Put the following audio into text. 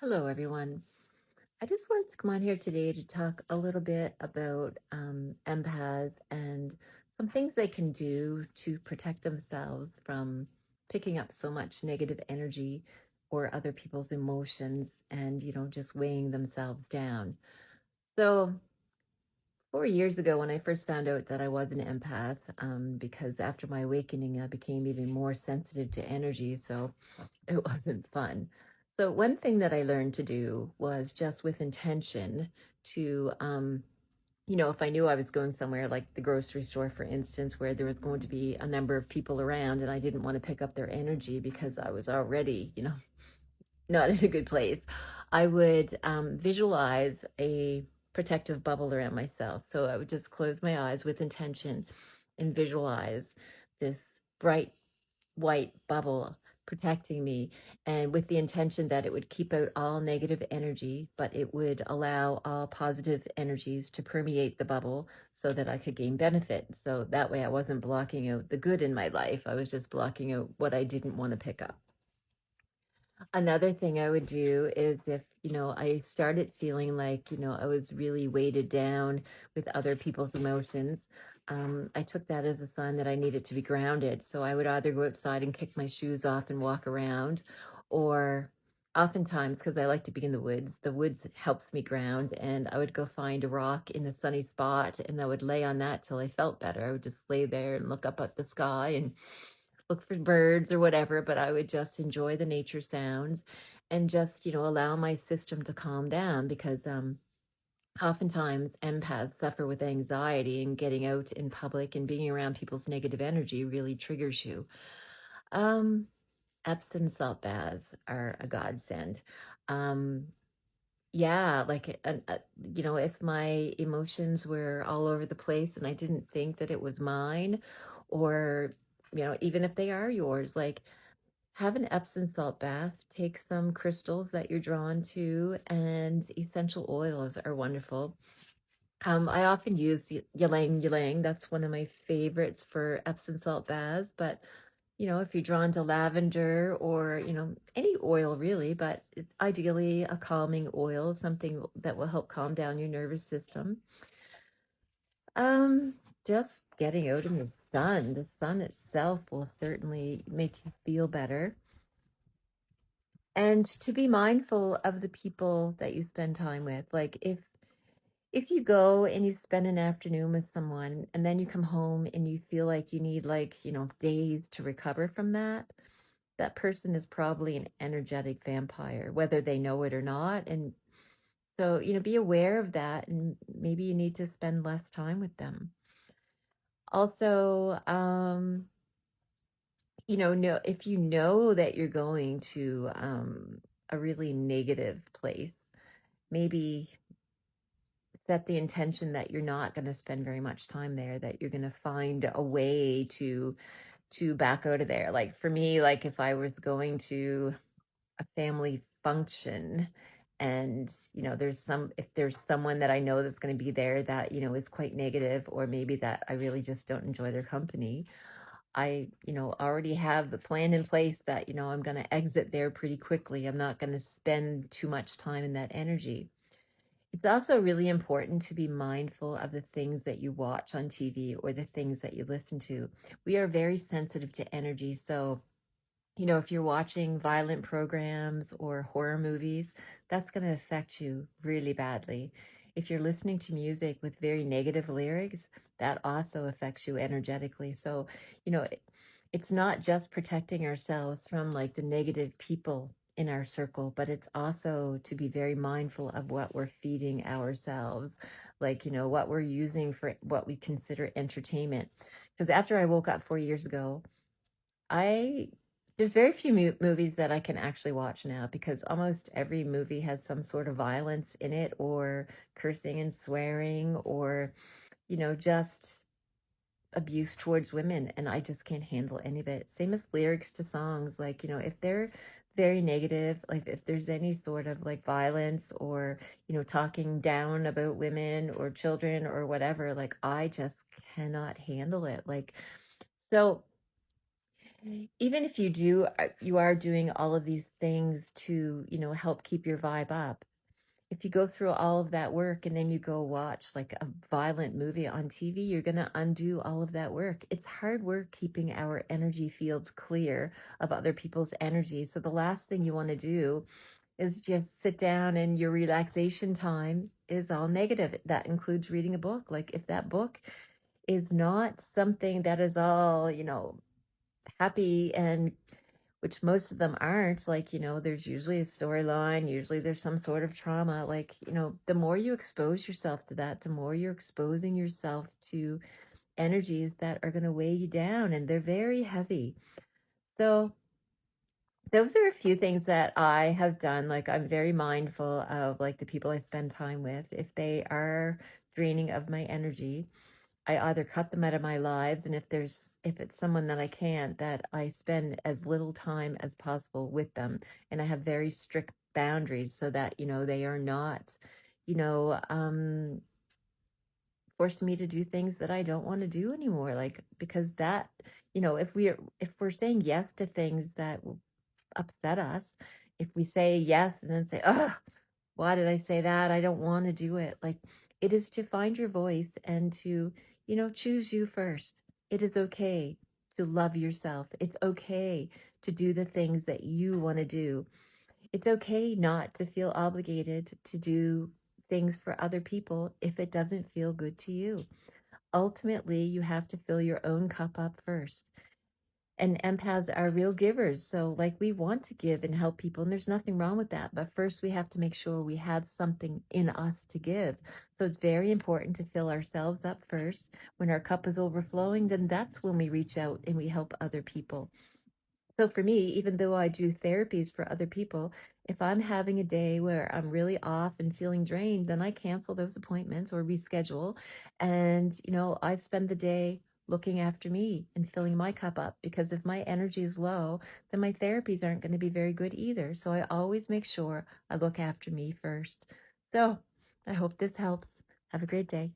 Hello, everyone. I just wanted to come on here today to talk a little bit about empaths and some things they can do to protect themselves from picking up so much negative energy or other people's emotions and, just weighing themselves down. So, 4 years ago, when I first found out that I was an empath, because after my awakening, I became even more sensitive to energy. So, it wasn't fun. So one thing that I learned to do was just with intention to, if I knew I was going somewhere like the grocery store, for instance, where there was going to be a number of people around and I didn't want to pick up their energy because I was already, not in a good place, I would visualize a protective bubble around myself. So I would just close my eyes with intention and visualize this bright white bubble protecting me, and with the intention that it would keep out all negative energy, but it would allow all positive energies to permeate the bubble so that I could gain benefit. So that way I wasn't blocking out the good in my life. I was just blocking out what I didn't want to pick up. Another thing I would do is if, I started feeling like, I was really weighted down with other people's emotions, I took that as a sign that I needed to be grounded. So I would either go outside and kick my shoes off and walk around, or oftentimes, because I like to be in the woods helps me ground, and I would go find a rock in a sunny spot and I would lay on that till I felt better. I would just lay there and look up at the sky and look for birds or whatever, but I would just enjoy the nature sounds and just, allow my system to calm down because oftentimes empaths suffer with anxiety, and getting out in public and being around people's negative energy really triggers you. Um, Epsom salt baths are a godsend. Um, yeah, like, if my emotions were all over the place and I didn't think that it was mine, or, even if they are yours, like, have an Epsom salt bath, take some crystals that you're drawn to, and essential oils are wonderful. I often use ylang ylang. That's one of my favorites for Epsom salt baths. But, if you're drawn to lavender or, any oil really, but it's ideally a calming oil, something that will help calm down your nervous system. Um, just getting out in the sun itself will certainly make you feel better. And to be mindful of the people that you spend time with. Like, if you go and you spend an afternoon with someone and then you come home and you feel like you need, like, days to recover from that, that person is probably an energetic vampire, whether they know it or not. And so, be aware of that, and maybe you need to spend less time with them. Also, know if you know that you're going to a really negative place, maybe set the intention that you're not going to spend very much time there, that you're going to find a way to back out of there. Like for me, like if I was going to a family function, and if there's someone that I know that's going to be there that is quite negative, or maybe that I really just don't enjoy their company, I already have the plan in place that I'm going to exit there pretty quickly. I'm not going to spend too much time in that energy. It's also really important to be mindful of the things that you watch on TV or the things that you listen to. We are very sensitive to energy. So, if you're watching violent programs or horror movies, that's going to affect you really badly. If you're listening to music with very negative lyrics, that also affects you energetically. So, you know, it, it's not just protecting ourselves from like the negative people in our circle, but it's also to be very mindful of what we're feeding ourselves, like, what we're using for what we consider entertainment. Because after I woke up 4 years ago, I there's very few movies that I can actually watch now, because almost every movie has some sort of violence in it, or cursing and swearing, or just abuse towards women, and I just can't handle any of it. Same with lyrics to songs, like, if they're very negative, like if there's any sort of like violence, or talking down about women or children or whatever, like I just cannot handle it. Like, so Even if you do, you are doing all of these things to, help keep your vibe up. If you go through all of that work and then you go watch like a violent movie on TV, you're going to undo all of that work. It's hard work keeping our energy fields clear of other people's energy. So the last thing you want to do is just sit down and your relaxation time is all negative. That includes reading a book. Like if that book is not something that is all, happy and which most of them aren't, like, there's usually a storyline, usually there's some sort of trauma. Like, the more you expose yourself to that, the more you're exposing yourself to energies that are going to weigh you down, and they're very heavy. So, those are a few things that I have done. Like, I'm very mindful of like the people I spend time with. If they are draining of my energy, I either cut them out of my lives, and if it's someone that I can't, that I spend as little time as possible with them, and I have very strict boundaries so that they are not, you know, um, forcing me to do things that I don't want to do anymore. Like because that, if we're saying yes to things that will upset us, if we say yes and then say, oh, why did I say that? I don't want to do it. Like it is to find your voice and to, choose you first. It is okay to love yourself. It's okay to do the things that you want to do. It's okay not to feel obligated to do things for other people if it doesn't feel good to you. Ultimately, you have to fill your own cup up first, and empaths are real givers. So, like, we want to give and help people, and there's nothing wrong with that. But first, we have to make sure we have something in us to give. So, it's very important to fill ourselves up first. When our cup is overflowing, then that's when we reach out and we help other people. So for me, even though I do therapies for other people, if I'm having a day where I'm really off and feeling drained, then I cancel those appointments or reschedule. And, I spend the day looking after me and filling my cup up because if my energy is low, then my therapies aren't going to be very good either. So I always make sure I look after me first. So I hope this helps. Have a great day.